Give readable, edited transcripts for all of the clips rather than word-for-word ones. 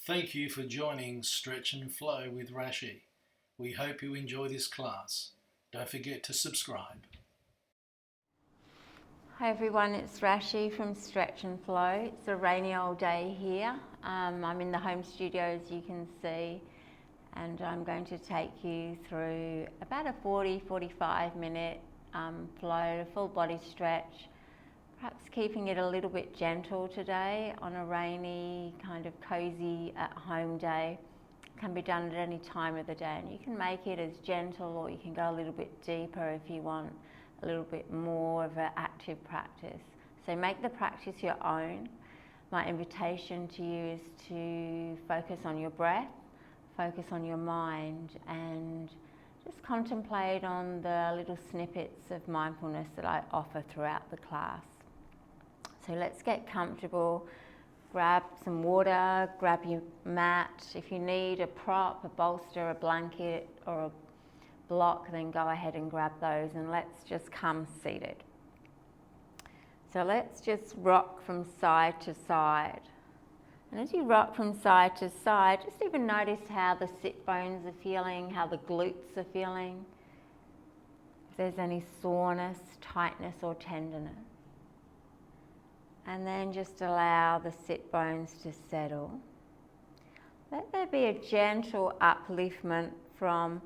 Thank you for joining Stretch and Flow with Rashi. We hope you enjoy this class. Don't forget to subscribe. Hi everyone, it's Rashi from Stretch and Flow. It's a rainy old day here. I'm in the home studio, as you can see, and I'm going to take you through about a 40-45 minute flow, full body stretch, perhaps keeping it a little bit gentle today on a rainy, kind of cozy at home day. It can be done at any time of the day, and you can make it as gentle, or you can go a little bit deeper if you want a little bit more of an active practice. So make the practice your own. My invitation to you is to focus on your breath, focus on your mind, and just contemplate on the little snippets of mindfulness that I offer throughout the class. So let's get comfortable. Grab some water, grab your mat. If you need a prop, a bolster, a blanket, or a block, then go ahead and grab those, and let's just come seated. So let's just rock from side to side. And as you rock from side to side, just even notice how the sit bones are feeling, how the glutes are feeling. If there's any soreness, tightness, or tenderness. And then just allow the sit bones to settle. Let there be a gentle upliftment from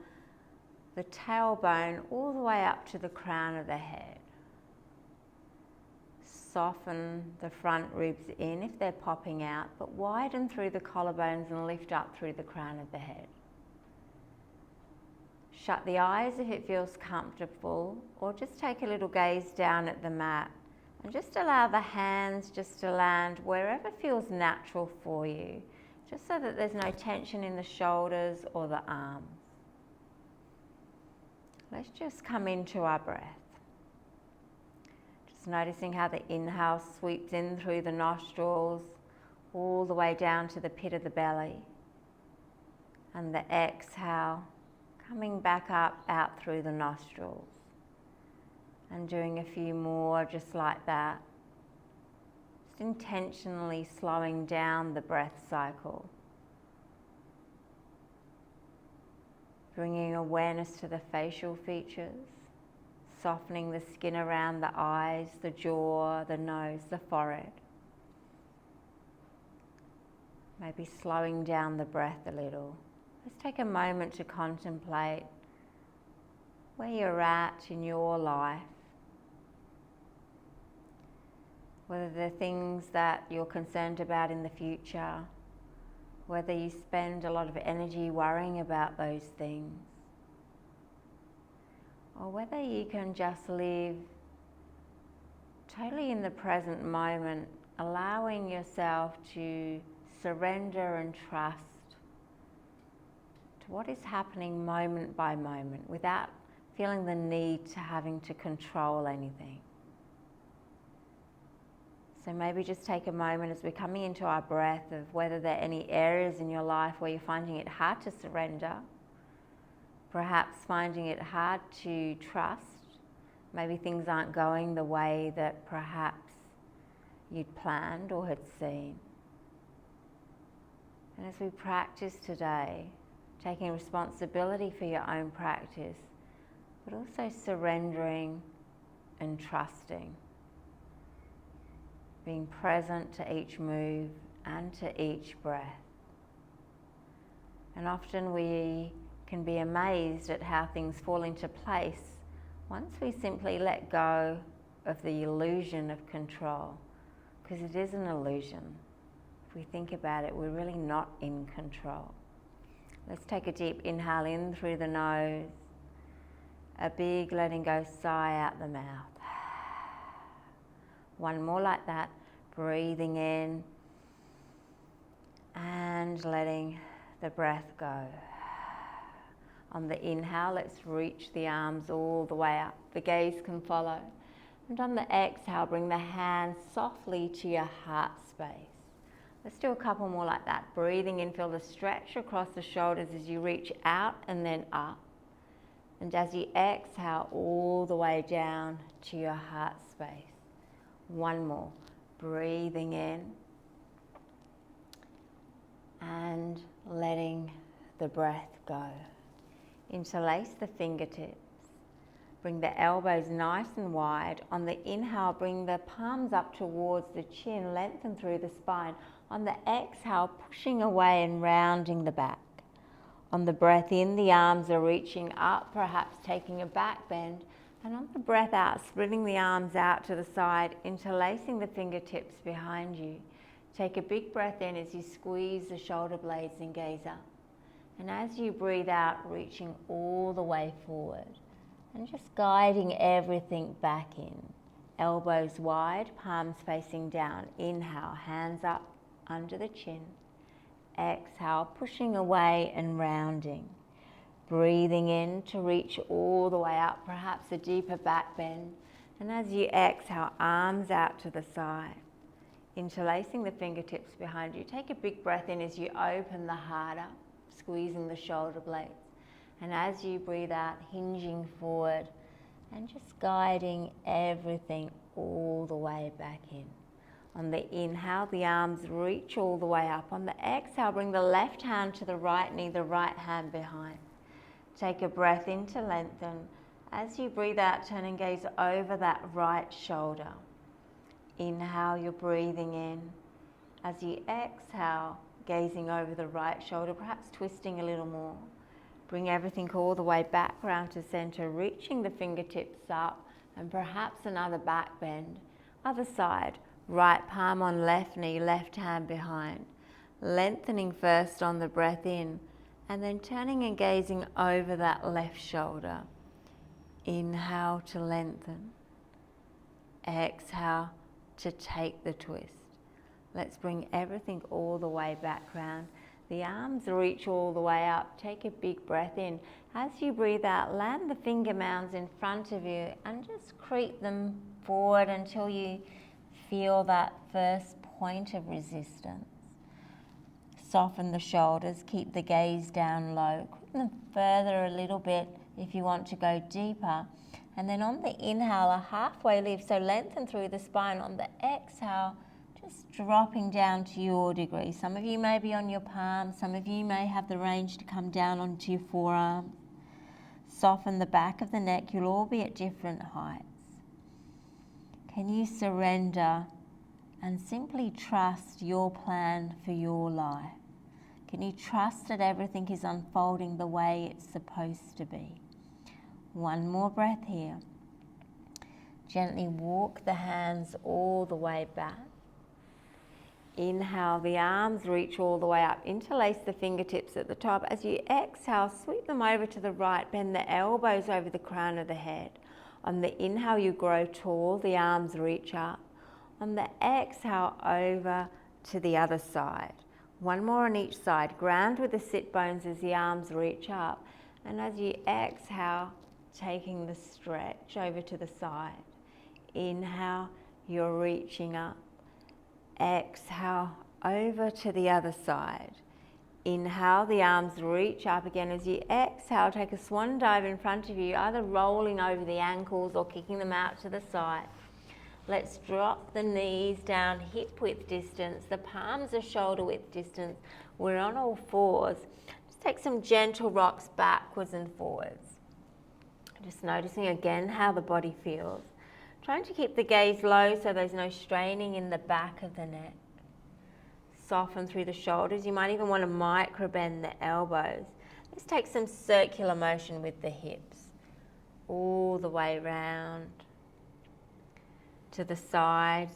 the tailbone all the way up to the crown of the head. Soften the front ribs in if they're popping out, but widen through the collarbones and lift up through the crown of the head. Shut the eyes if it feels comfortable, or just take a little gaze down at the mat and just allow the hands just to land wherever feels natural for you, just so that there's no tension in the shoulders or the arms. Let's just come into our breath. Just noticing how the inhale sweeps in through the nostrils, all the way down to the pit of the belly. And the exhale coming back up, out through the nostrils. And doing a few more just like that. Just intentionally slowing down the breath cycle. Bringing awareness to the facial features, softening the skin around the eyes, the jaw, the nose, the forehead. Maybe slowing down the breath a little. Let's take a moment to contemplate where you're at in your life. Whether there are things that you're concerned about in the future, whether you spend a lot of energy worrying about those things, or whether you can just live totally in the present moment, allowing yourself to surrender and trust to what is happening moment by moment without feeling the need to having to control anything. So maybe just take a moment as we're coming into our breath of whether there are any areas in your life where you're finding it hard to surrender, perhaps finding it hard to trust. Maybe things aren't going the way that perhaps you'd planned or had seen. And as we practice today, taking responsibility for your own practice, but also surrendering and trusting. Being present to each move and to each breath. And often we can be amazed at how things fall into place once we simply let go of the illusion of control, because it is an illusion. If we think about it, we're really not in control. Let's take a deep inhale in through the nose, a big letting go sigh out the mouth. One more like that, breathing in and letting the breath go. On the inhale, let's reach the arms all the way up. The gaze can follow. And on the exhale, bring the hands softly to your heart space. Let's do a couple more like that. Breathing in, feel the stretch across the shoulders as you reach out and then up. And as you exhale, all the way down to your heart space. One more. Breathing in and the breath go. Interlace the fingertips. Bring the elbows nice and wide. On the inhale, bring the palms up towards the chin, lengthen through the spine. On the exhale, pushing away and rounding the back. On the breath in, the arms are reaching up, perhaps taking a back bend. And on the breath out, spreading the arms out to the side, interlacing the fingertips behind you. Take a big breath in as you squeeze the shoulder blades and gaze up. And as you breathe out, reaching all the way forward. And just guiding everything back in. Elbows wide, palms facing down. Inhale, hands up under the chin. Exhale, pushing away and rounding. Breathing in to reach all the way up, perhaps a deeper back bend. And as you exhale, arms out to the side. Interlacing the fingertips behind you. Take a big breath in as you open the heart up, squeezing the shoulder blades. And as you breathe out, hinging forward and just guiding everything all the way back in. On the inhale, the arms reach all the way up. On the exhale, bring the left hand to the right knee, the right hand behind. Take a breath in to lengthen. As you breathe out, turn and gaze over that right shoulder. Inhale, you're breathing in. As you exhale, gazing over the right shoulder, perhaps twisting a little more. Bring everything all the way back around to center, reaching the fingertips up and perhaps another back bend. Other side, right palm on left knee, left hand behind. Lengthening first on the breath in and then turning and gazing over that left shoulder. Inhale to lengthen. Exhale to take the twist. Let's bring everything all the way back round. The arms reach all the way up. Take a big breath in. As you breathe out, land the finger mounds in front of you and just creep them forward until you feel that first point of resistance. Soften the shoulders, keep the gaze down low. Creep them further a little bit if you want to go deeper. And then on the inhale, a halfway lift, so lengthen through the spine. On the exhale, just dropping down to your degree. Some of you may be on your palms, some of you may have the range to come down onto your forearms. Soften the back of the neck, you'll all be at different heights. Can you surrender and simply trust your plan for your life? Can you trust that everything is unfolding the way it's supposed to be? One more breath here. Gently walk the hands all the way back. Inhale, the arms reach all the way up. Interlace the fingertips at the top. As you exhale, sweep them over to the right. Bend the elbows over the crown of the head. On the inhale, you grow tall. The arms reach up. On the exhale, over to the other side. One more on each side. Ground with the sit bones as the arms reach up. And as you exhale, taking the stretch over to the side. Inhale, you're reaching up. Exhale, over to the other side. Inhale, the arms reach up again. As you exhale, take a swan dive in front of you, either rolling over the ankles or kicking them out to the side. Let's drop the knees down hip width distance. The palms are shoulder width distance. We're on all fours. Just take some gentle rocks backwards and forwards. Just noticing again how the body feels. Trying to keep the gaze low so there's no straining in the back of the neck. Soften through the shoulders. You might even want to micro bend the elbows. Let's take some circular motion with the hips. All the way round. To the sides.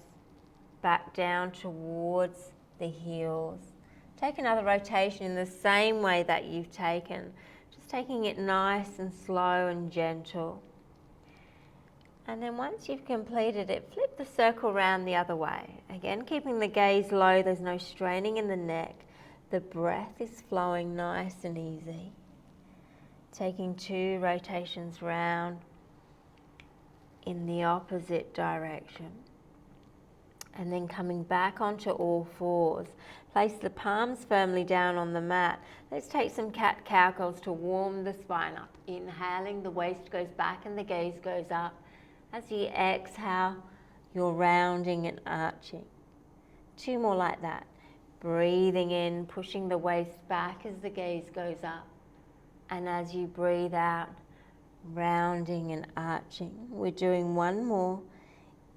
Back down towards the heels. Take another rotation in the same way that you've taken. Just taking it nice and slow and gentle. And then once you've completed it, flip the circle round the other way. Again, keeping the gaze low, there's no straining in the neck. The breath is flowing nice and easy. Taking 2 rotations round in the opposite direction. And then coming back onto all fours. Place the palms firmly down on the mat. Let's take some cat-cow curls to warm the spine up. Inhaling, the waist goes back and the gaze goes up. As you exhale, you're rounding and arching. 2 more like that. Breathing in, pushing the waist back as the gaze goes up. And as you breathe out, rounding and arching. We're doing one more.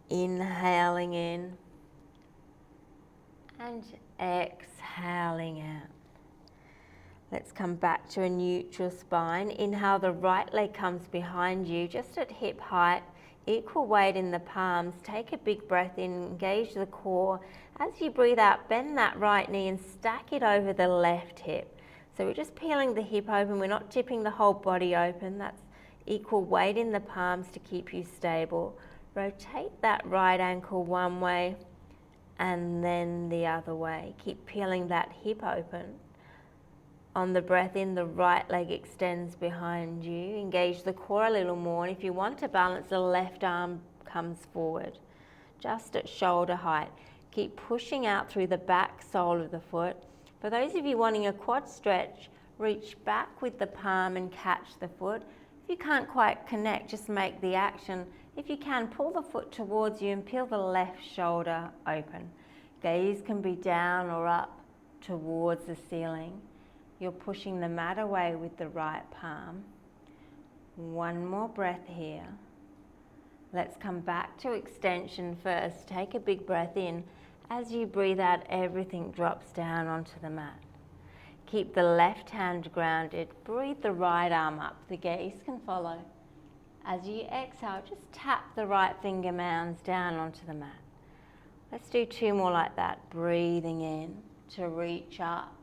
Inhaling in and exhaling out. Let's come back to a neutral spine. Inhale, the right leg comes behind you, just at hip height, equal weight in the palms. Take a big breath in, engage the core. As you breathe out, bend that right knee and stack it over the left hip. So we're just peeling the hip open, we're not tipping the whole body open. That's equal weight in the palms to keep you stable. Rotate that right ankle one way and then the other way. Keep peeling that hip open. On the breath in, the right leg extends behind you. Engage the core a little more. And if you want to balance, the left arm comes forward, just at shoulder height. Keep pushing out through the back sole of the foot. For those of you wanting a quad stretch, reach back with the palm and catch the foot. If you can't quite connect, just make the action. If you can, pull the foot towards you and peel the left shoulder open. Gaze can be down or up towards the ceiling. You're pushing the mat away with the right palm. One more breath here. Let's come back to extension first. Take a big breath in. As you breathe out, everything drops down onto the mat. Keep the left hand grounded. Breathe the right arm up. The gaze can follow. As you exhale, just tap the right finger mounds down onto the mat. Let's do two more like that. Breathing in to reach up.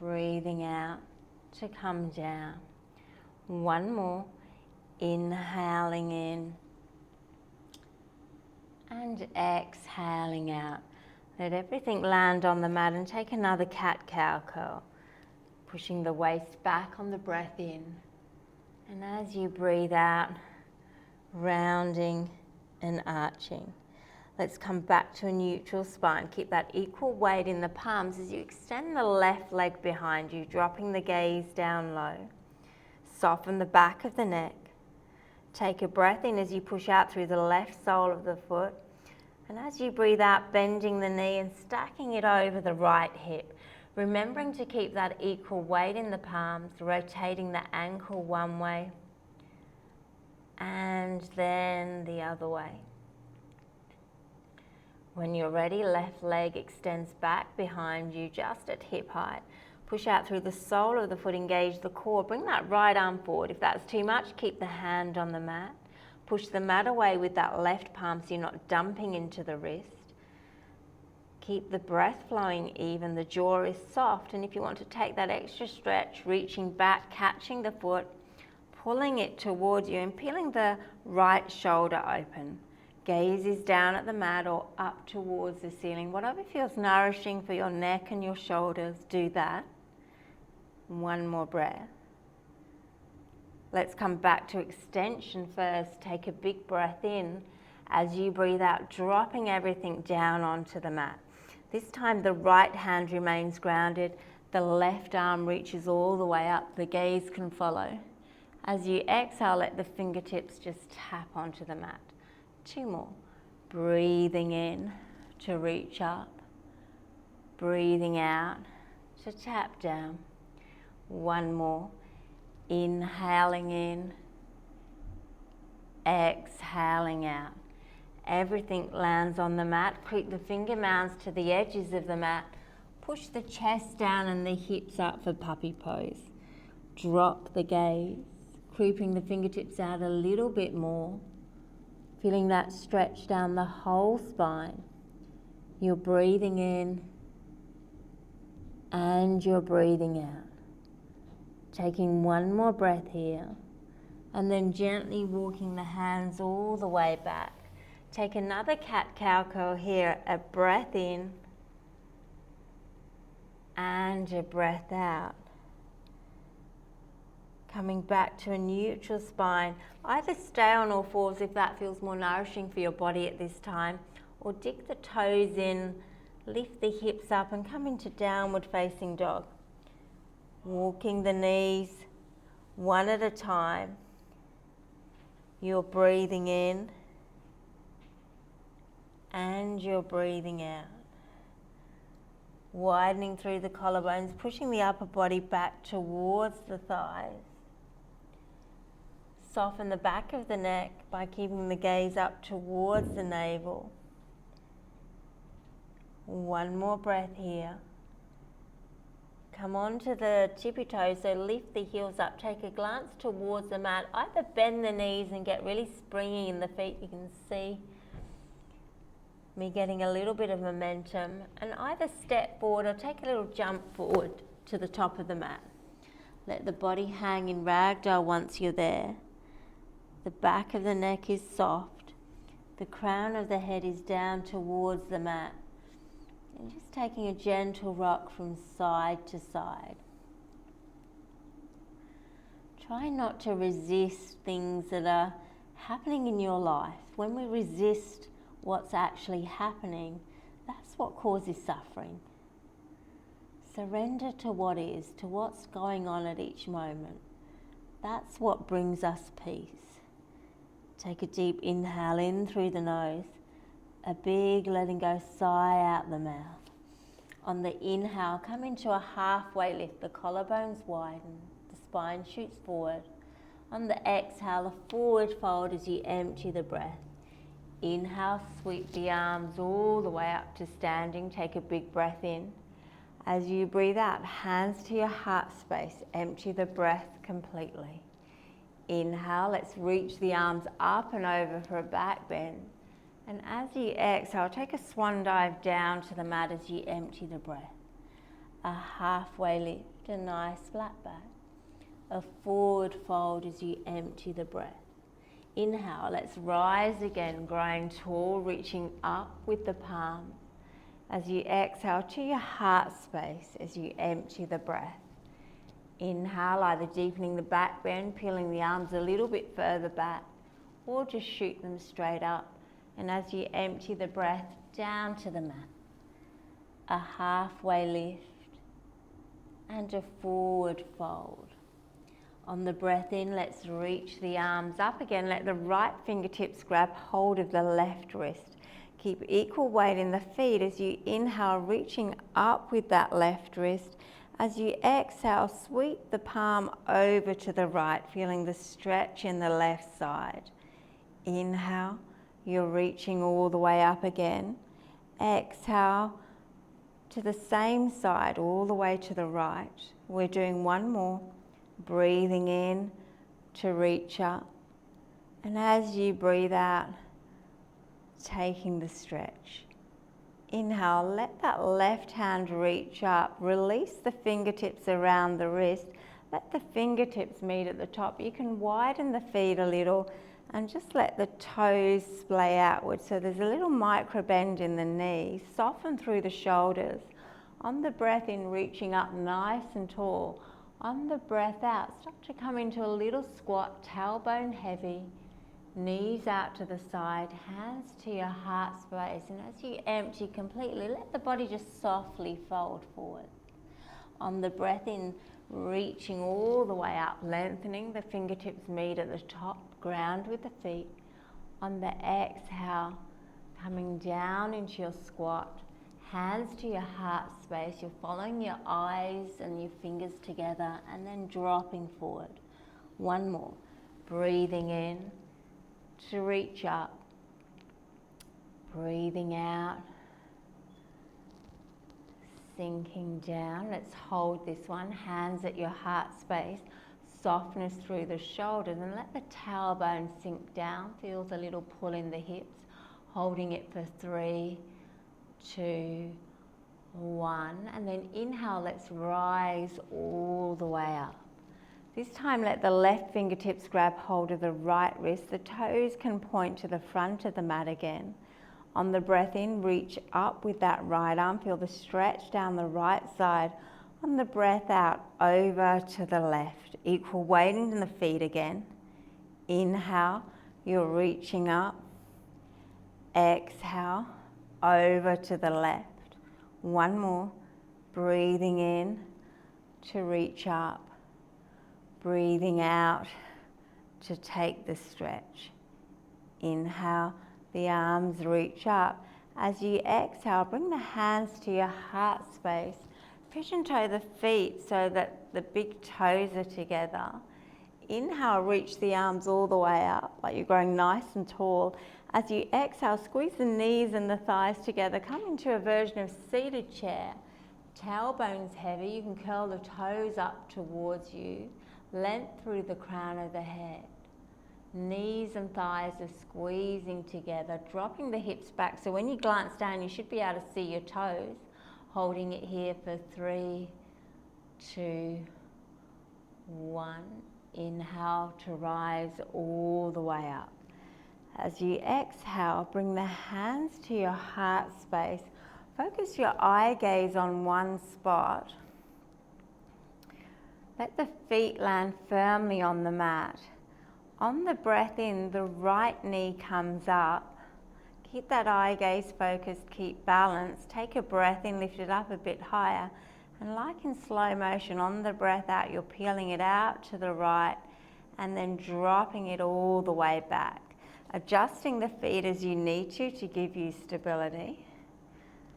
Breathing out to come down. One more. Inhaling in and exhaling out. Let everything land on the mat and take another cat-cow curl. Pushing the waist back on the breath in. And as you breathe out, rounding and arching. Let's come back to a neutral spine. Keep that equal weight in the palms as you extend the left leg behind you, dropping the gaze down low. Soften the back of the neck. Take a breath in as you push out through the left sole of the foot. And as you breathe out, bending the knee and stacking it over the right hip. Remembering to keep that equal weight in the palms, rotating the ankle one way and then the other way. When you're ready, left leg extends back behind you just at hip height. Push out through the sole of the foot, engage the core. Bring that right arm forward. If that's too much, keep the hand on the mat. Push the mat away with that left palm so you're not dumping into the wrist. Keep the breath flowing even, the jaw is soft, and if you want to take that extra stretch, reaching back, catching the foot, pulling it towards you and peeling the right shoulder open. Gaze is down at the mat or up towards the ceiling. Whatever feels nourishing for your neck and your shoulders, do that. One more breath. Let's come back to extension first. Take a big breath in. As you breathe out, dropping everything down onto the mat. This time the right hand remains grounded, the left arm reaches all the way up, the gaze can follow. As you exhale, let the fingertips just tap onto the mat. Two more. Breathing in to reach up, breathing out to tap down. One more. Inhaling in, exhaling out. Everything lands on the mat. Creep the finger mounds to the edges of the mat. Push the chest down and the hips up for puppy pose. Drop the gaze, creeping the fingertips out a little bit more. Feeling that stretch down the whole spine. You're breathing in and you're breathing out. Taking one more breath here and then gently walking the hands all the way back. Take another cat-cow curl here, a breath in and a breath out. Coming back to a neutral spine. Either stay on all fours if that feels more nourishing for your body at this time, or dig the toes in, lift the hips up and come into downward facing dog. Walking the knees one at a time. You're breathing in and you're breathing out. widening through the collarbones, pushing the upper body back towards the thighs. Soften the back of the neck by keeping the gaze up towards the navel. One more breath here. Come on to the tippy toes, so lift the heels up, take a glance towards the mat. Either bend the knees and get really springy in the feet. You can see me getting a little bit of momentum, and either step forward or take a little jump forward to the top of the mat. Let the body hang in ragdoll once you're there. The back of the neck is soft. The crown of the head is down towards the mat. And just taking a gentle rock from side to side. Try not to resist things that are happening in your life. When we resist what's actually happening, that's what causes suffering. Surrender to what is, to what's going on at each moment. That's what brings us peace. Take a deep inhale in through the nose. A big letting go sigh out the mouth. On the inhale, come into a halfway lift. The collarbones widen. The spine shoots forward. On the exhale, a forward fold as you empty the breath. Inhale, sweep the arms all the way up to standing. Take a big breath in. As you breathe out, hands to your heart space. Empty the breath completely. Inhale, let's reach the arms up and over for a back bend. And as you exhale, take a swan dive down to the mat as you empty the breath. A halfway lift, a nice flat back. A forward fold as you empty the breath. Inhale, let's rise again, growing tall, reaching up with the palm. As you exhale to your heart space as you empty the breath. Inhale, either deepening the back bend, peeling the arms a little bit further back, or just shoot them straight up. And as you empty the breath, down to the mat. A halfway lift and a forward fold. On the breath in, let's reach the arms up again. Let the right fingertips grab hold of the left wrist. Keep equal weight in the feet as you inhale, reaching up with that left wrist. As you exhale, sweep the palm over to the right, feeling the stretch in the left side. Inhale, you're reaching all the way up again. Exhale to the same side, all the way to the right. We're doing one more. Breathing in to reach up. And as you breathe out, taking the stretch. Inhale, let that left hand reach up. Release the fingertips around the wrist. Let the fingertips meet at the top. You can widen the feet a little and just let the toes splay outwards. So there's a little micro bend in the knee. Soften through the shoulders. On the breath in, reaching up nice and tall. On the breath out, start to come into a little squat, tailbone heavy. Knees out to the side, hands to your heart space, and as you empty completely, let the body just softly fold forward. On the breath in, reaching all the way up, lengthening, the fingertips meet at the top, ground with the feet. On the exhale, coming down into your squat, hands to your heart space, you're following your eyes and your fingers together, and then dropping forward. One more, breathing in to reach up, breathing out, sinking down. Let's hold this one, hands at your heart space, softness through the shoulders, and let the tailbone sink down. Feels a little pull in the hips, holding it for 3, 2, 1, and then inhale, let's rise all the way up. This time let the left fingertips grab hold of the right wrist. The toes can point to the front of the mat again. On the breath in, reach up with that right arm. Feel the stretch down the right side. On the breath out, over to the left. Equal weight in the feet again. Inhale, you're reaching up. Exhale, over to the left. One more. Breathing in to reach up. Breathing out to take the stretch. Inhale, the arms reach up. As you exhale, bring the hands to your heart space. Pigeon toe the feet so that the big toes are together. Inhale, reach the arms all the way up, like you're growing nice and tall. As you exhale, squeeze the knees and the thighs together. Come into a version of seated chair. Tailbone's heavy. You can curl the toes up towards you. Length through the crown of the head. Knees and thighs are squeezing together, dropping the hips back. So when you glance down, you should be able to see your toes. Holding it here for 3, 2, 1. Inhale to rise all the way up. As you exhale, bring the hands to your heart space. Focus your eye gaze on one spot. Let the feet land firmly on the mat. On the breath in, the right knee comes up. Keep that eye gaze focused, keep balance. Take a breath in, lift it up a bit higher. And like in slow motion, on the breath out, you're peeling it out to the right and then dropping it all the way back. Adjusting the feet as you need to give you stability.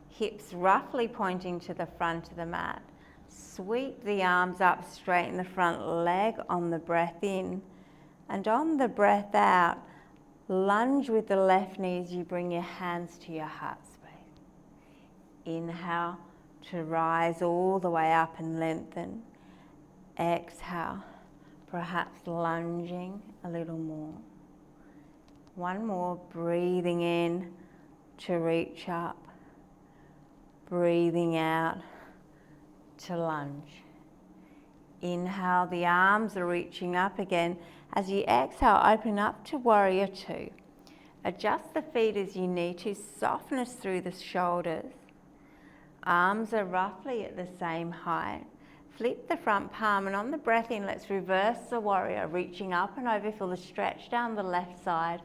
Hips roughly pointing to the front of the mat. Sweep the arms up, straighten the front leg on the breath in. And on the breath out, lunge with the left knee as you bring your hands to your heart space. Inhale to rise all the way up and lengthen. Exhale, perhaps lunging a little more. One more, breathing in to reach up. Breathing out to lunge. Inhale, the arms are reaching up again. As you exhale, open up to warrior two. Adjust the feet as you need to, softness through the shoulders. Arms are roughly at the same height. Flip the front palm, and on the breath in, let's reverse the warrior, reaching up and over, feel the stretch down the left side.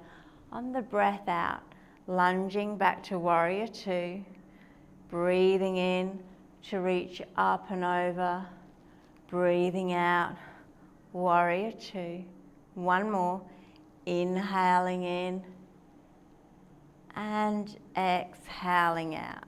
On the breath out, lunging back to warrior two. Breathing in to reach up and over. Breathing out, warrior two. One more, inhaling in and exhaling out.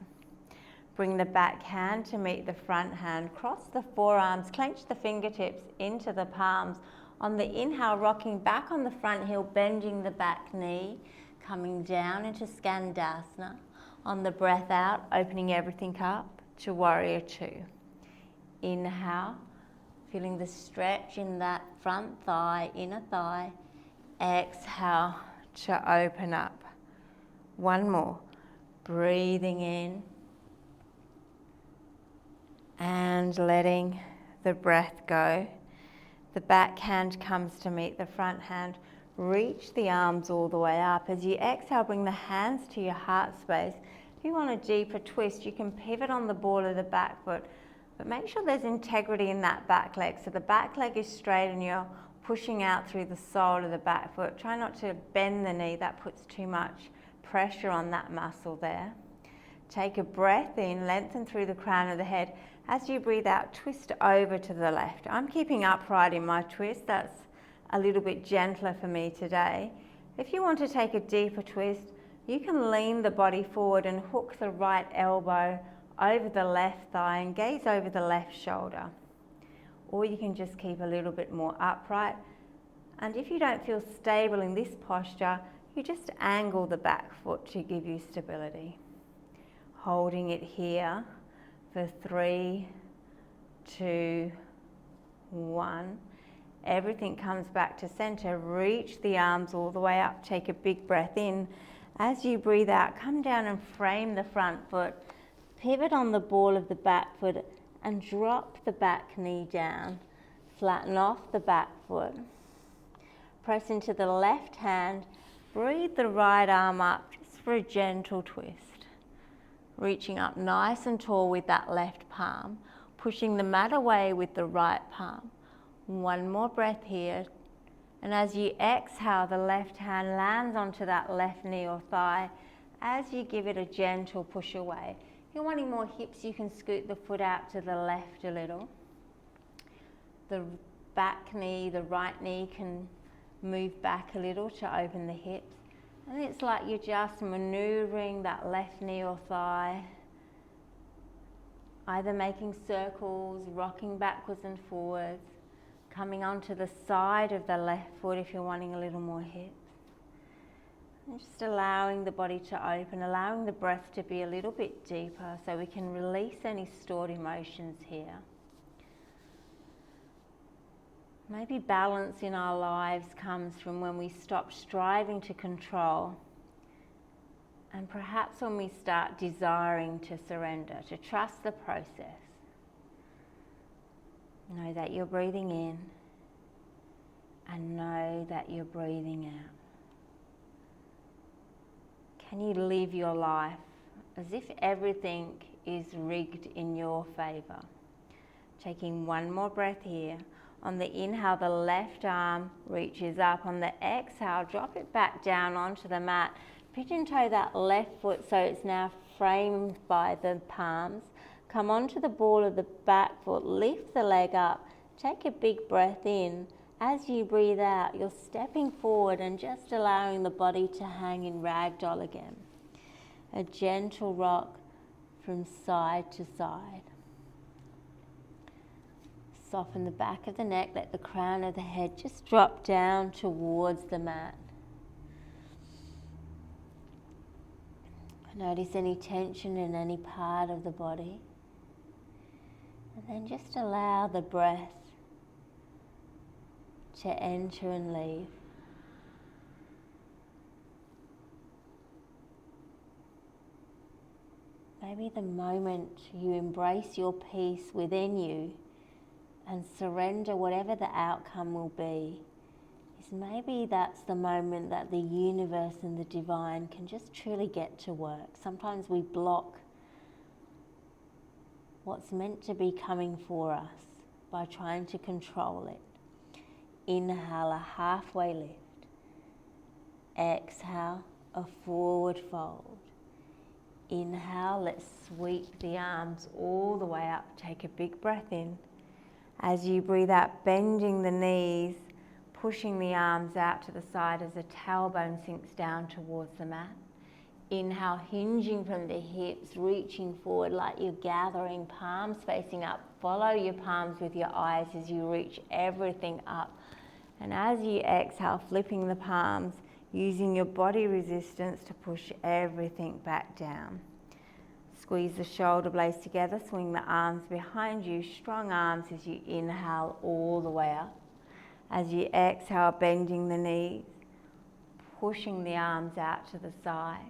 Bring the back hand to meet the front hand. Cross the forearms, clench the fingertips into the palms. On the inhale, rocking back on the front heel, bending the back knee, coming down into Skandasana. On the breath out, opening everything up to warrior two. Inhale, feeling the stretch in that front thigh, inner thigh. Exhale to open up. One more. Breathing in and letting the breath go. The back hand comes to meet the front hand. Reach the arms all the way up. As you exhale, bring the hands to your heart space. If you want a deeper twist, you can pivot on the ball of the back foot, but make sure there's integrity in that back leg. So the back leg is straight and you're pushing out through the sole of the back foot. Try not to bend the knee, that puts too much pressure on that muscle there. Take a breath in, lengthen through the crown of the head. As you breathe out, twist over to the left. I'm keeping upright in my twist. That's a little bit gentler for me today. If you want to take a deeper twist, you can lean the body forward and hook the right elbow over the left thigh and gaze over the left shoulder. Or you can just keep a little bit more upright. And if you don't feel stable in this posture, you just angle the back foot to give you stability. Holding it here for 3, 2, 1. Everything comes back to center. Reach the arms all the way up. Take a big breath in. As you breathe out, come down and frame the front foot. Pivot on the ball of the back foot and drop the back knee down. Flatten off the back foot. Press into the left hand. Breathe the right arm up just for a gentle twist. Reaching up nice and tall with that left palm. Pushing the mat away with the right palm. One more breath here. And as you exhale, the left hand lands onto that left knee or thigh as you give it a gentle push away. If you're wanting more hips, you can scoot the foot out to the left a little. The back knee, the right knee can move back a little to open the hips. And it's like you're just maneuvering that left knee or thigh, either making circles, rocking backwards and forwards, coming onto the side of the left foot if you're wanting a little more hips. And just allowing the body to open, allowing the breath to be a little bit deeper so we can release any stored emotions here. Maybe balance in our lives comes from when we stop striving to control, and perhaps when we start desiring to surrender, to trust the process. Know that you're breathing in and know that you're breathing out. Can you live your life as if everything is rigged in your favour? Taking one more breath here. On the inhale, the left arm reaches up. On the exhale, drop it back down onto the mat. Pigeon toe that left foot so it's now framed by the palms. Come onto the ball of the back foot, lift the leg up, take a big breath in. As you breathe out, you're stepping forward and just allowing the body to hang in ragdoll again. A gentle rock from side to side. Soften the back of the neck, let the crown of the head just drop down towards the mat. Notice any tension in any part of the body. And then just allow the breath to enter and leave. Maybe the moment you embrace your peace within you and surrender whatever the outcome will be, is maybe that's the moment that the universe and the divine can just truly get to work. Sometimes we block what's meant to be coming for us by trying to control it. Inhale, a halfway lift. Exhale, a forward fold. Inhale, let's sweep the arms all the way up. Take a big breath in. As you breathe out, bending the knees, pushing the arms out to the side as the tailbone sinks down towards the mat. Inhale, hinging from the hips, reaching forward like you're gathering, palms facing up. Follow your palms with your eyes as you reach everything up. And as you exhale, flipping the palms, using your body resistance to push everything back down. Squeeze the shoulder blades together, swing the arms behind you, strong arms as you inhale all the way up. As you exhale, bending the knees, pushing the arms out to the side.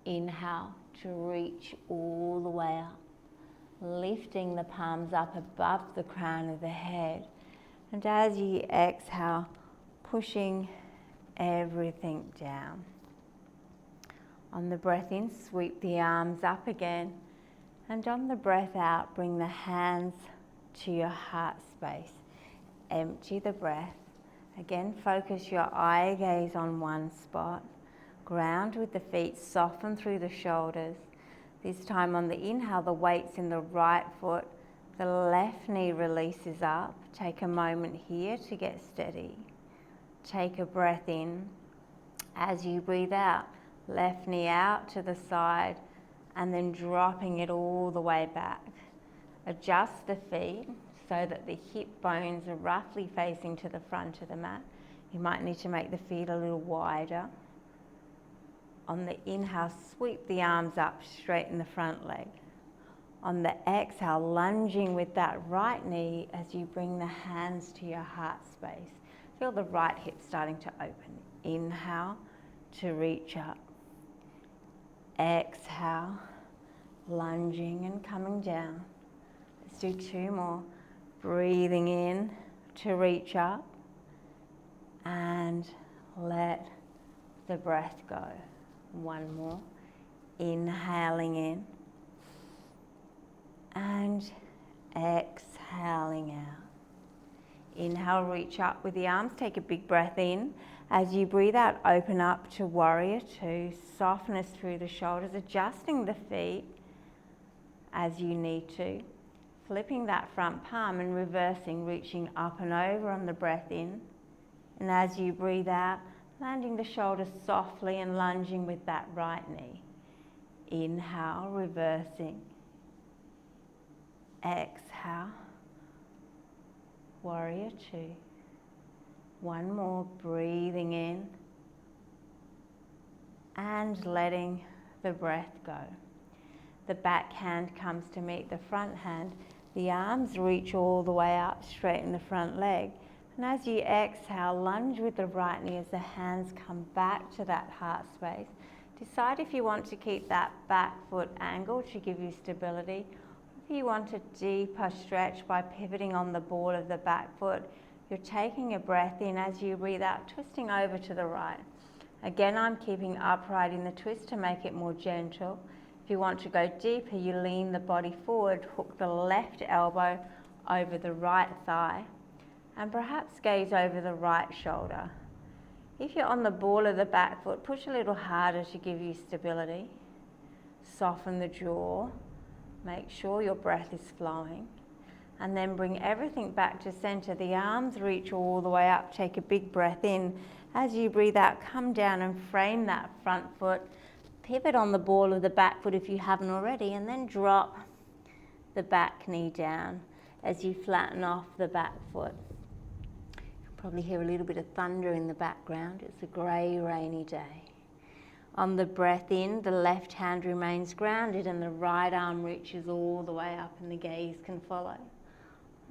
Inhale to reach all the way up, lifting the palms up above the crown of the head. And as you exhale, pushing everything down. On the breath in, sweep the arms up again. And on the breath out, bring the hands to your heart space. Empty the breath. Again, focus your eye gaze on one spot. Ground with the feet, soften through the shoulders. This time on the inhale, the weight's in the right foot. The left knee releases up. Take a moment here to get steady. Take a breath in. As you breathe out, left knee out to the side and then dropping it all the way back. Adjust the feet so that the hip bones are roughly facing to the front of the mat. You might need to make the feet a little wider. On the inhale, sweep the arms up, straighten the front leg. On the exhale, lunging with that right knee as you bring the hands to your heart space. Feel the right hip starting to open. Inhale to reach up. Exhale, lunging and coming down. Let's do two more. Breathing in to reach up and let the breath go. One more. Inhaling in and exhaling out. Inhale, reach up with the arms. Take a big breath in. As you breathe out, open up to warrior two. Softness through the shoulders, adjusting the feet as you need to. Flipping that front palm and reversing, reaching up and over on the breath in. And as you breathe out, Landing the shoulders softly and lunging with that right knee. Inhale, reversing. Exhale, warrior two. One more, breathing in and letting the breath go. The back hand comes to meet the front hand. The arms reach all the way up, straighten the front leg. And as you exhale, lunge with the right knee as the hands come back to that heart space. Decide if you want to keep that back foot angled to give you stability. If you want a deeper stretch by pivoting on the ball of the back foot, you're taking a breath in as you breathe out, twisting over to the right. Again, I'm keeping upright in the twist to make it more gentle. If you want to go deeper, you lean the body forward, hook the left elbow over the right thigh, and perhaps gaze over the right shoulder. If you're on the ball of the back foot, push a little harder to give you stability. Soften the jaw. Make sure your breath is flowing. And then bring everything back to center. The arms reach all the way up. Take a big breath in. As you breathe out, come down and frame that front foot. Pivot on the ball of the back foot if you haven't already, and then drop the back knee down as you flatten off the back foot. You'll probably hear a little bit of thunder in the background. It's a grey, rainy day. On the breath in, the left hand remains grounded and the right arm reaches all the way up and the gaze can follow.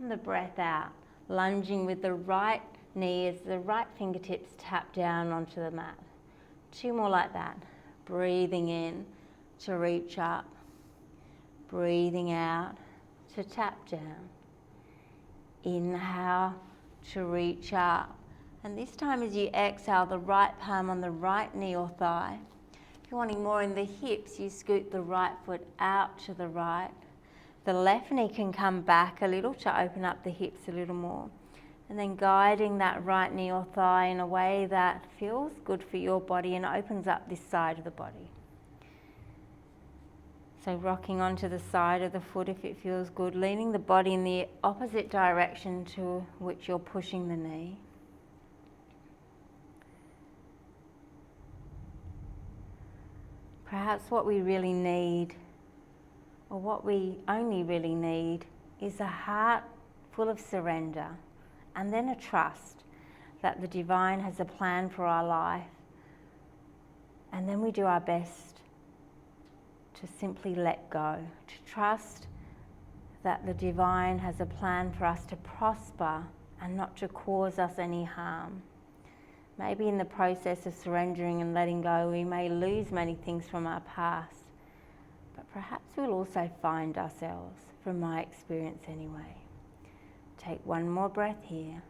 On the breath out, lunging with the right knee as the right fingertips tap down onto the mat. Two more like that. Breathing in to reach up. Breathing out to tap down. Inhale to reach up. And this time as you exhale, the right palm on the right knee or thigh. If you're wanting more in the hips, you scoot the right foot out to the right. The left knee can come back a little to open up the hips a little more. And then guiding that right knee or thigh in a way that feels good for your body and opens up this side of the body. So rocking onto the side of the foot if it feels good, leaning the body in the opposite direction to which you're pushing the knee. Perhaps what we really need, or what we only really need, is a heart full of surrender and then a trust that the divine has a plan for our life. And then we do our best to simply let go, to trust that the divine has a plan for us to prosper and not to cause us any harm. Maybe in the process of surrendering and letting go, we may lose many things from our past, but perhaps we'll also find ourselves, from my experience anyway. Take one more breath here.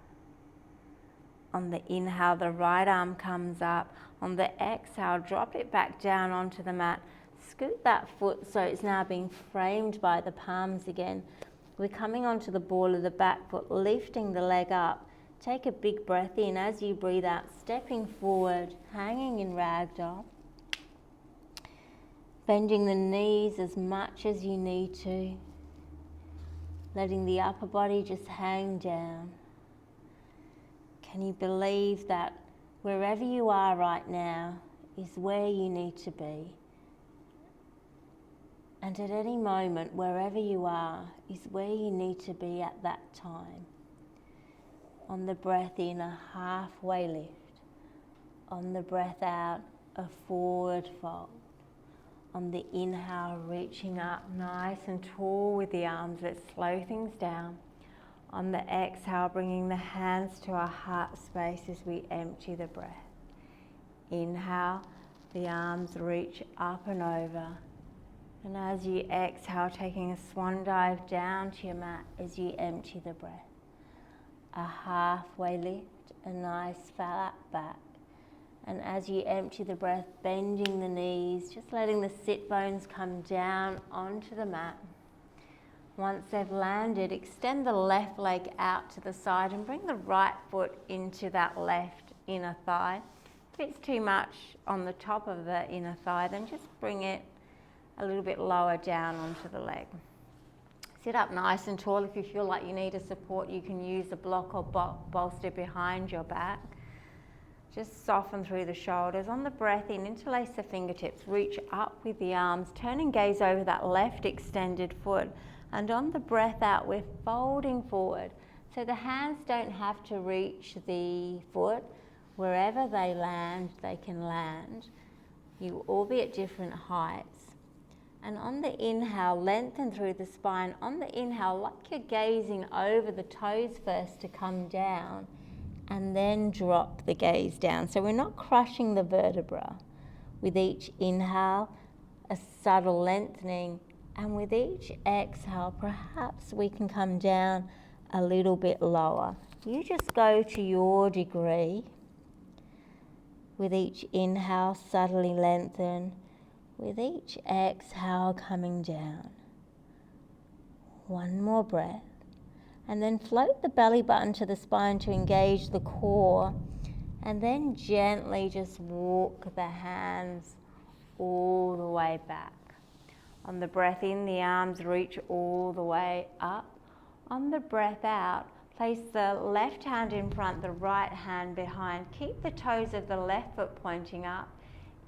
On the inhale, the right arm comes up. On the exhale, drop it back down onto the mat. Scoot that foot so it's now being framed by the palms again. We're coming onto the ball of the back foot, lifting the leg up. Take a big breath in as you breathe out, stepping forward, hanging in ragdoll. Bending the knees as much as you need to. Letting the upper body just hang down. Can you believe that wherever you are right now is where you need to be? And at any moment, wherever you are, is where you need to be at that time. On the breath in, a halfway lift. On the breath out, a forward fold. On the inhale, reaching up nice and tall with the arms. Let's slow things down. On the exhale, bringing the hands to our heart space as we empty the breath. Inhale, the arms reach up and over. And as you exhale, taking a swan dive down to your mat as you empty the breath. A halfway lift, a nice flat back. And as you empty the breath, bending the knees, just letting the sit bones come down onto the mat. Once they've landed, extend the left leg out to the side and bring the right foot into that left inner thigh. If it's too much on the top of the inner thigh, then just bring it a little bit lower down onto the leg. Sit up nice and tall. If you feel like you need a support, you can use a block or bolster behind your back. Just soften through the shoulders. On the breath in, interlace the fingertips, reach up with the arms, turn and gaze over that left extended foot. And on the breath out, we're folding forward. So the hands don't have to reach the foot. Wherever they land, they can land. You will all be at different heights. And on the inhale, lengthen through the spine. On the inhale, like you're gazing over the toes first to come down, and then drop the gaze down. So we're not crushing the vertebra. With each inhale, a subtle lengthening, and with each exhale, perhaps we can come down a little bit lower. You just go to your degree. With each inhale, subtly lengthen. With each exhale, coming down. One more breath. And then float the belly button to the spine to engage the core. And then gently just walk the hands all the way back. On the breath in, the arms reach all the way up. On the breath out, place the left hand in front, the right hand behind. Keep the toes of the left foot pointing up.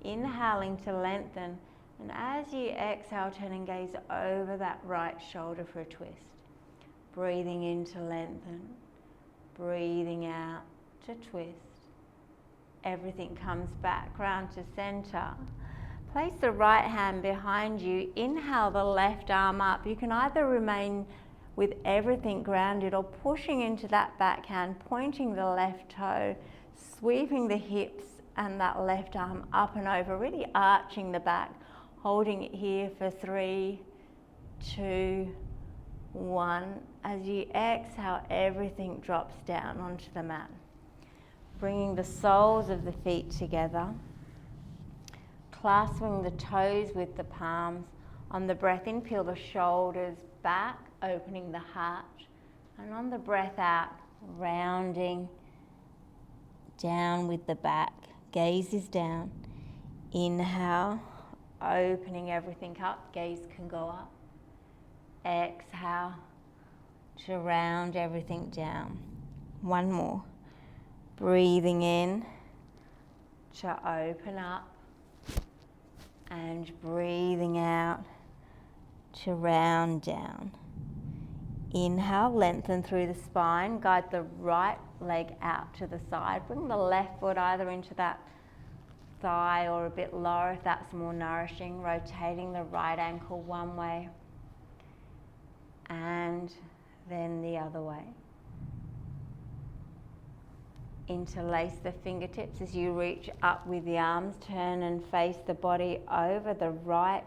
Inhaling to lengthen. And as you exhale, turn and gaze over that right shoulder for a twist. Breathing in to lengthen. Breathing out to twist. Everything comes back round to center. Place the right hand behind you. Inhale the left arm up. You can either remain with everything grounded or pushing into that back hand, pointing the left toe, sweeping the hips and that left arm up and over, really arching the back, holding it here for 3, 2, 1. As you exhale, everything drops down onto the mat. Bringing the soles of the feet together, clasping the toes with the palms. On the breath in, peel the shoulders back, opening the heart. And on the breath out, rounding down with the back. Gaze is down. Inhale, opening everything up. Gaze can go up. Exhale to round everything down. One more. Breathing in to open up, and breathing out to round down. Inhale, lengthen through the spine, guide the right leg out to the side. Bring the left foot either into that thigh or a bit lower if that's more nourishing. Rotating the right ankle one way and then the other way. Interlace the fingertips as you reach up with the arms. Turn and face the body over the right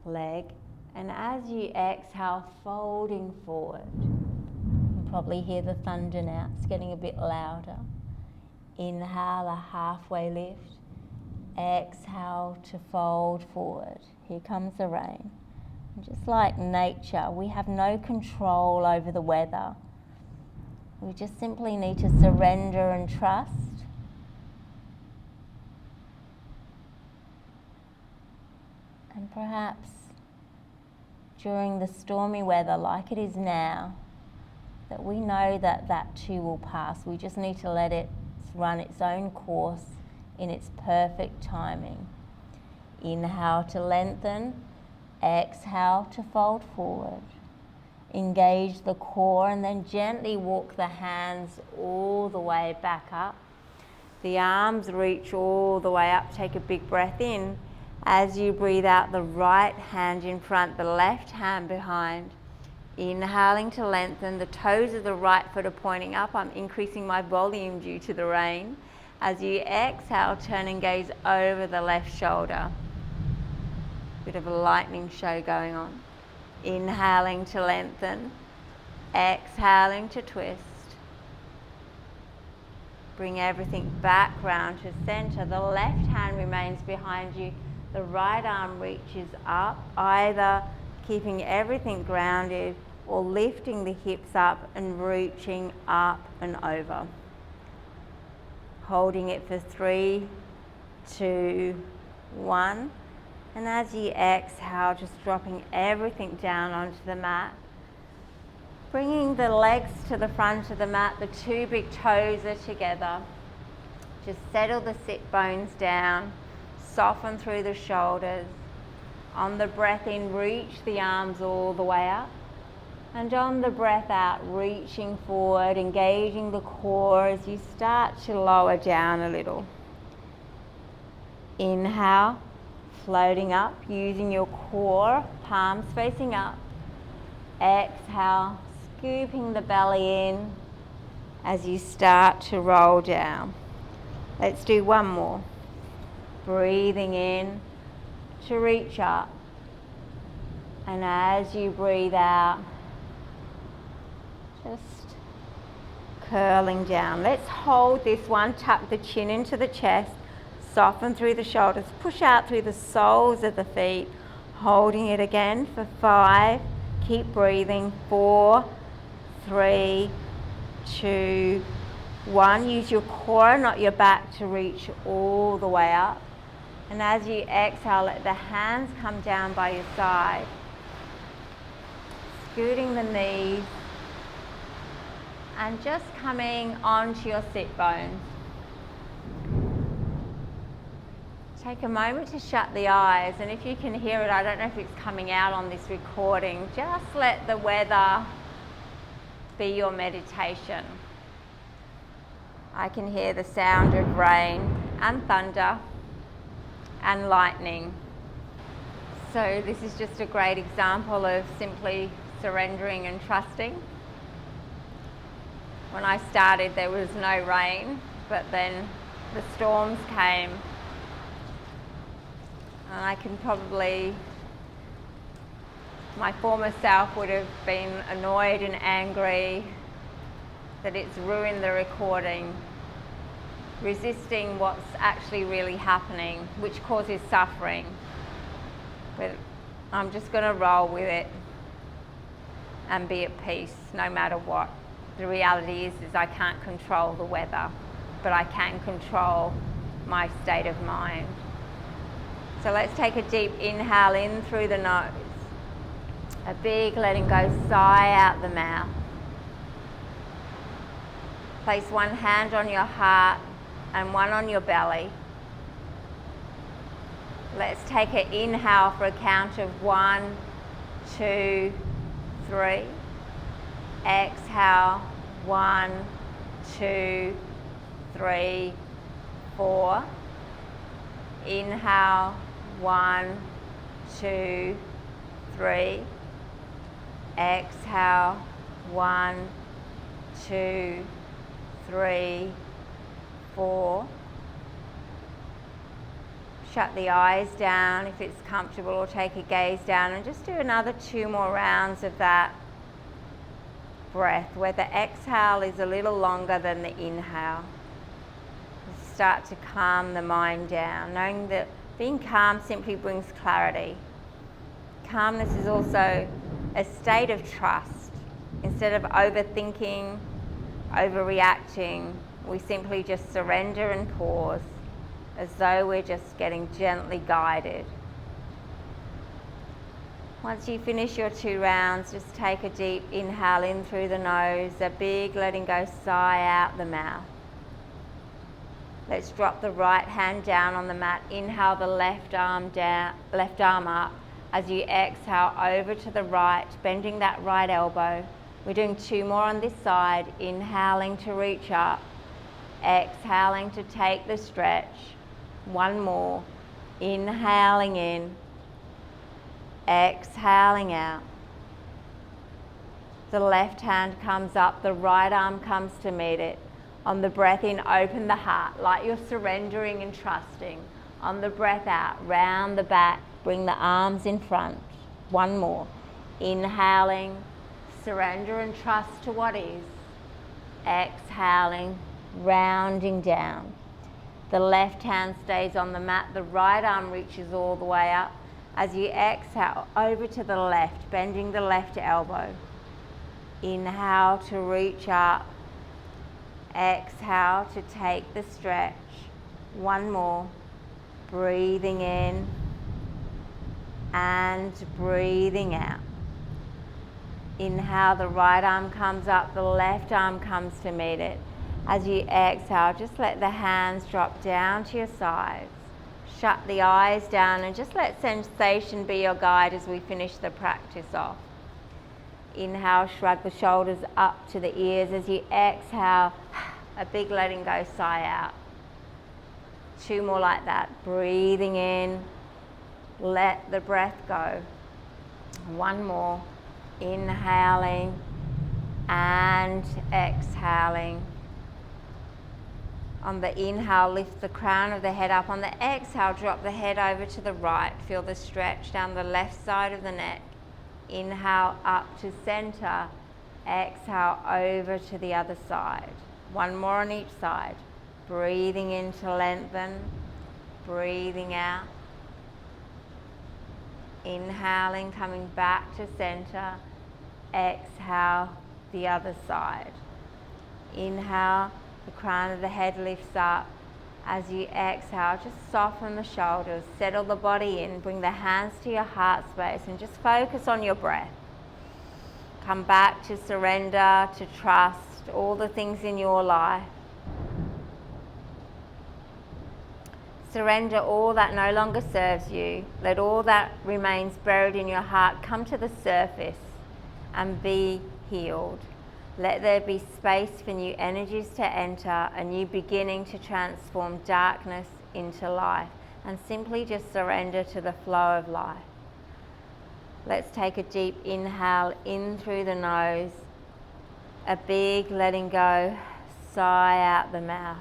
leg. And as you exhale, folding forward. You can probably hear the thunder now. It's getting a bit louder. Inhale, a halfway lift. Exhale to fold forward. Here comes the rain. And just like nature, we have no control over the weather. We just simply need to surrender and trust. And perhaps during the stormy weather like it is now, that we know that that too will pass. We just need to let it run its own course in its perfect timing. Inhale to lengthen, exhale to fold forward. Engage the core and then gently walk the hands all the way back up. The arms reach all the way up. Take a big breath in. As you breathe out, the right hand in front, the left hand behind. Inhaling to lengthen. The toes of the right foot are pointing up. I'm increasing my volume due to the rain. As you exhale, turn and gaze over the left shoulder. Bit of a lightning show going on. Inhaling to lengthen, exhaling to twist. Bring everything back round to center. The left hand remains behind you. The right arm reaches up, either keeping everything grounded or lifting the hips up and reaching up and over. Holding it for 3, 2, 1. And as you exhale, just dropping everything down onto the mat. Bringing the legs to the front of the mat, the 2 big toes are together. Just settle the sit bones down, soften through the shoulders. On the breath in, reach the arms all the way up. And on the breath out, reaching forward, engaging the core as you start to lower down a little. Inhale, floating up, using your core, palms facing up. Exhale, scooping the belly in as you start to roll down. Let's do one more. Breathing in to reach up. And as you breathe out, just curling down. Let's hold this one, tuck the chin into the chest, soften through the shoulders, push out through the soles of the feet, holding it again for 5. Keep breathing. 4, 3, 2, 1. Use your core, not your back, to reach all the way up. And as you exhale, let the hands come down by your side, scooting the knees and just coming onto your sit bones. Take a moment to shut the eyes, and if you can hear it, I don't know if it's coming out on this recording, just let the weather be your meditation. I can hear the sound of rain and thunder and lightning. So this is just a great example of simply surrendering and trusting. When I started, there was no rain, but then the storms came. And I can probably, my former self would have been annoyed and angry that it's ruined the recording, resisting what's actually really happening, which causes suffering. But I'm just going to roll with it and be at peace no matter what. The reality is I can't control the weather, but I can control my state of mind. So let's take a deep inhale in through the nose. A big letting go sigh out the mouth. Place one hand on your heart and one on your belly. Let's take an inhale for a count of 1, 2, 3. Exhale, 1, 2, 3, 4. Inhale, 1, 2, 3. Exhale, 1, 2, 3, 4. Shut the eyes down if it's comfortable, or take a gaze down, and just do another 2 more rounds of that breath where the exhale is a little longer than the inhale. Start to calm the mind down, knowing that being calm simply brings clarity. Calmness is also a state of trust. Instead of overthinking, overreacting, we simply just surrender and pause, as though we're just getting gently guided. Once you finish your 2 rounds, just take a deep inhale in through the nose, a big letting go sigh out the mouth. Let's drop the right hand down on the mat. Inhale the left arm down, left arm up. As you exhale over to the right, bending that right elbow. We're doing 2 more on this side. Inhaling to reach up. Exhaling to take the stretch. 1 more. Inhaling in. Exhaling out. The left hand comes up, the right arm comes to meet it. On the breath in, open the heart, like you're surrendering and trusting. On the breath out, round the back, bring the arms in front. 1 more. Inhaling, surrender and trust to what is. Exhaling, rounding down. The left hand stays on the mat, the right arm reaches all the way up. As you exhale, over to the left, bending the left elbow. Inhale to reach up. Exhale to take the stretch. 1 more. Breathing in and breathing out. Inhale, the right arm comes up, the left arm comes to meet it. As you exhale, just let the hands drop down to your sides. Shut the eyes down and just let sensation be your guide as we finish the practice off. Inhale, shrug the shoulders up to the ears. As you exhale, a big letting go sigh out. 2 more like that. Breathing in, let the breath go. 1 more. Inhaling and exhaling. On the inhale, lift the crown of the head up. On the exhale, drop the head over to the right. Feel the stretch down the left side of the neck. Inhale up to center. Exhale over to the other side. 1 more on each side. Breathing in to lengthen. Breathing out. Inhaling, coming back to center. Exhale, the other side. Inhale, the crown of the head lifts up. As you exhale, just soften the shoulders, settle the body in, bring the hands to your heart space and just focus on your breath. Come back to surrender, to trust all the things in your life. Surrender all that no longer serves you. Let all that remains buried in your heart come to the surface and be healed. Let there be space for new energies to enter, a new beginning to transform darkness into light, and simply just surrender to the flow of life. Let's take a deep inhale in through the nose, a big letting go, sigh out the mouth.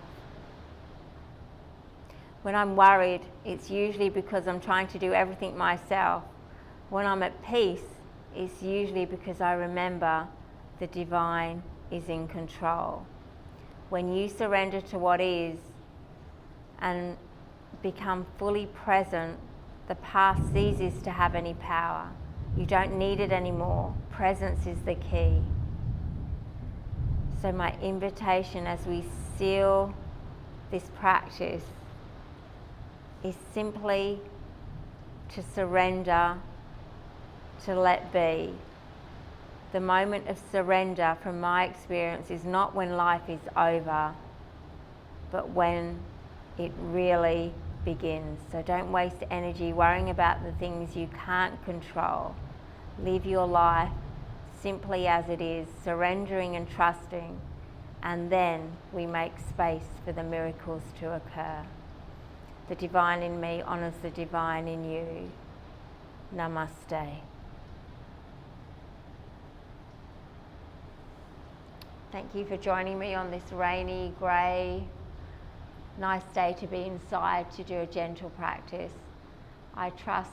When I'm worried, it's usually because I'm trying to do everything myself. When I'm at peace, it's usually because I remember the divine is in control. When you surrender to what is and become fully present, the past ceases to have any power. You don't need it anymore. Presence is the key. So my invitation as we seal this practice is simply to surrender, to let be. The moment of surrender, from my experience, is not when life is over, but when it really begins. So don't waste energy worrying about the things you can't control. Live your life simply as it is, surrendering and trusting, and then we make space for the miracles to occur. The divine in me honors the divine in you. Namaste. Thank you for joining me on this rainy, grey, nice day to be inside to do a gentle practice. I trust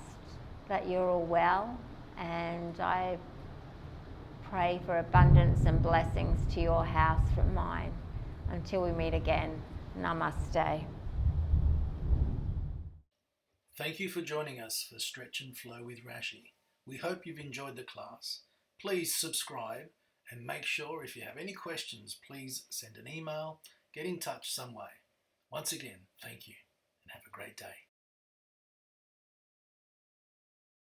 that you're all well, and I pray for abundance and blessings to your house from mine. Until we meet again, namaste. Thank you for joining us for Stretch and Flow with Rashi. We hope you've enjoyed the class. Please subscribe and make sure if you have any questions, please send an email, get in touch some way. Once again, thank you and have a great day.